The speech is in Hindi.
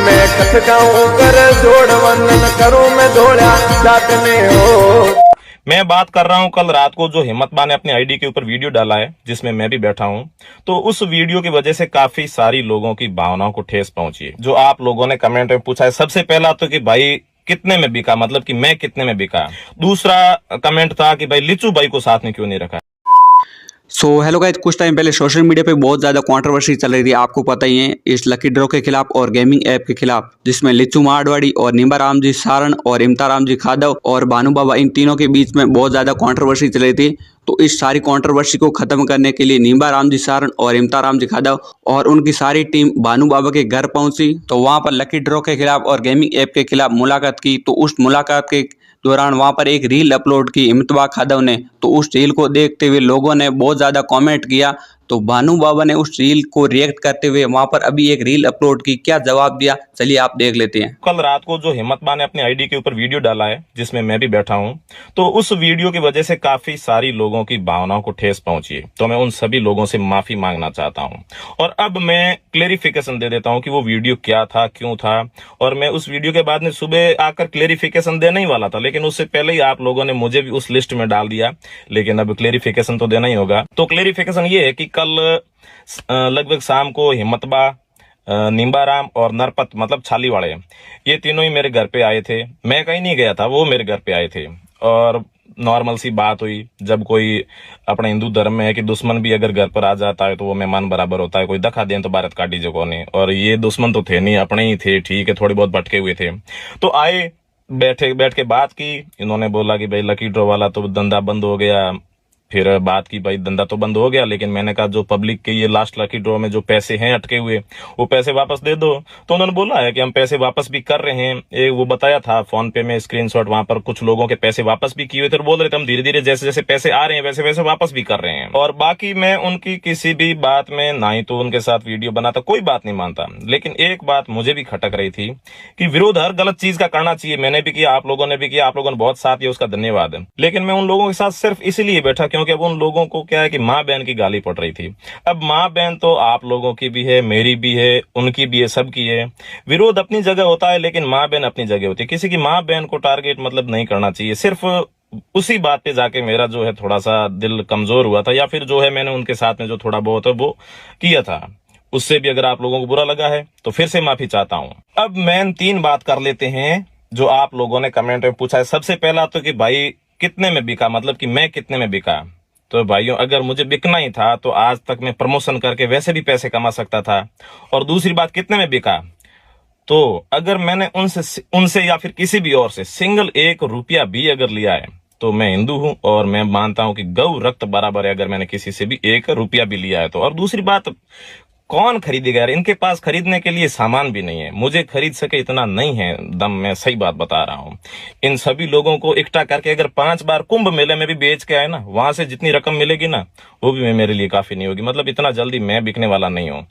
मैं कथ गाऊं कर जोड़ वंदन करूं मैं धोड़ा जात में हो। मैं बात कर रहा हूं कल रात को जो हिम्मत बा ने अपनी आईडी के ऊपर वीडियो डाला है जिसमें मैं भी बैठा हूं, तो उस वीडियो की वजह से काफी सारी लोगों की भावनाओं को ठेस पहुंची है। जो आप लोगों ने कमेंट में पूछा है, सबसे पहला तो कि भाई कितने में बिका, मतलब कि मैं कितने में बिका। दूसरा कमेंट था कि भाई लिचू भाई को साथ में क्यों नहीं रखा। हेलो गाइस, कुछ टाइम पहले सोशल मीडिया पे बहुत ज़्यादा कंट्रोवर्सी चल रही थी, आपको पता ही है, इस लकी ड्रॉ के खिलाफ और गेमिंग ऐप के खिलाफ, जिसमें लिचू मारवाड़ी और निम्बा राम जी सारण और इमता राम जी खादव और भानु बाबा, इन तीनों के बीच में बहुत ज़्यादा कंट्रोवर्सी चल रही थी। तो इस सारी कंट्रोवर्सी को खत्म करने के लिए निम्बा राम जी सारण और इमता राम जी खादव और उनकी सारी टीम भानु बाबा के घर पहुंची। तो वहां पर लकी ड्रॉ के खिलाफ और गेमिंग ऐप के खिलाफ मुलाकात की। तो उस मुलाकात के दौरान वहां पर एक रील अपलोड की इमतबा खादव ने। तो उस रील को देखते हुए लोगों ने बहुत ज्यादा कमेंट किया। तो भानु बाबा ने उस रील को रिएक्ट करते हुए वहां पर अभी एक रील अपलोड की, क्या जवाब दिया, चलिए आप देख लेते हैं। कल रात को जो हिम्मत बा ने अपनी आईडी के ऊपर वीडियो डाला है जिसमें मैं भी बैठा हूं, तो उस वीडियो की वजह से काफी सारी लोगों की भावनाओं को ठेस पहुंची है। तो मैं उन सभी लोगों से माफी मांगना चाहता हूं और अब मैं क्लेरिफिकेशन दे देता हूं कि वो वीडियो क्या था, क्यों था। और मैं उस वीडियो के बाद में सुबह आकर क्लेरिफिकेशन देने ही वाला था, लेकिन उससे पहले ही आप लोगों ने मुझे भी उस लिस्ट में डाल दिया। लेकिन अब क्लेरिफिकेशन तो देना ही होगा। तो क्लेरिफिकेशन ये है कि कल लगभग शाम को हिम्मतबा, निम्बाराम और नरपत मतलब छालीवाड़े, ये तीनों ही मेरे घर पे आए थे। मैं कहीं नहीं गया था, वो मेरे घर पे आए थे। और नॉर्मल सी बात हुई, जब कोई अपने हिंदू धर्म में है कि दुश्मन भी अगर घर पर आ जाता है तो वो मेहमान बराबर होता है। कोई दखा दें तो भारत काटी जो ने, और ये दुश्मन तो थे नहीं, अपने ही थे। ठीक है, थोड़े बहुत भटके हुए थे। तो आए, बैठ के बात की। इन्होंने बोला कि भाई लकी ड्रॉ वाला तो धंधा बंद हो गया। फिर बात की, भाई धंधा तो बंद हो गया, लेकिन मैंने कहा जो पब्लिक के ये लास्ट लकी ड्रॉ में जो पैसे हैं अटके हुए, वो पैसे वापस दे दो। तो उन्होंने बोला है कि हम पैसे वापस भी कर रहे हैं। एक वो बताया था फोन पे में स्क्रीनशॉट, वहां पर कुछ लोगों के पैसे वापस भी किए हुए थे और बोल रहे थे हम धीरे धीरे जैसे जैसे पैसे आ रहे हैं वैसे वैसे वापस भी कर रहे हैं। और बाकी मैं उनकी किसी भी बात में ना ही तो उनके साथ वीडियो बनाता, कोई बात नहीं मानता। लेकिन एक बात मुझे भी खटक रही थी कि विरोध हर गलत चीज का करना चाहिए। मैंने भी किया, आप लोगों ने भी किया, आप लोगों ने बहुत साथ दिया, उसका धन्यवाद। लेकिन मैं उन लोगों के साथ सिर्फ इसीलिए बैठा क्योंकि अब उन लोगों को क्या है कि माँ बहन की गाली पड़ रही थी। अब माँ बहन तो आप लोगों की भी है, मेरी भी है, उनकी भी है, सबकी है। विरोध अपनी जगह होता है, लेकिन माँ बहन अपनी जगह होती है। किसी की माँ बहन को टारगेट मतलब नहीं करना चाहिए। सिर्फ उसी बात पे जाके मेरा जो है थोड़ा सा दिल कमजोर हुआ था, या फिर जो है मैंने उनके साथ में जो थोड़ा बहुत है वो किया था, उससे भी अगर आप लोगों को बुरा लगा है तो फिर से माफी चाहता हूं। अब मेन 3 बात कर लेते हैं जो आप लोगों ने कमेंट में पूछा है। सबसे पहला तो कि भाई कितने में बिका, मतलब कि मैं कितने में बिका। तो भाइयों, अगर मुझे बिकना ही था तो आज तक मैं प्रमोशन करके वैसे भी पैसे कमा सकता था। और दूसरी बात, कितने में बिका, तो अगर मैंने उनसे या फिर किसी भी और से सिंगल 1 रुपया भी अगर लिया है तो मैं हिंदू हूं और मैं मानता हूं कि गौ रक्त बराबर है, अगर मैंने किसी से भी 1 रुपया भी लिया है तो। और दूसरी बात, कौन खरीदेगा यार, इनके पास खरीदने के लिए सामान भी नहीं है। मुझे खरीद सके इतना नहीं है दम, मैं सही बात बता रहा हूं। इन सभी लोगों को इकट्ठा करके अगर 5 बार कुंभ मेले में भी बेच के आए ना, वहां से जितनी रकम मिलेगी ना, वो भी मेरे लिए काफी नहीं होगी। मतलब इतना जल्दी मैं बिकने वाला नहीं हूं।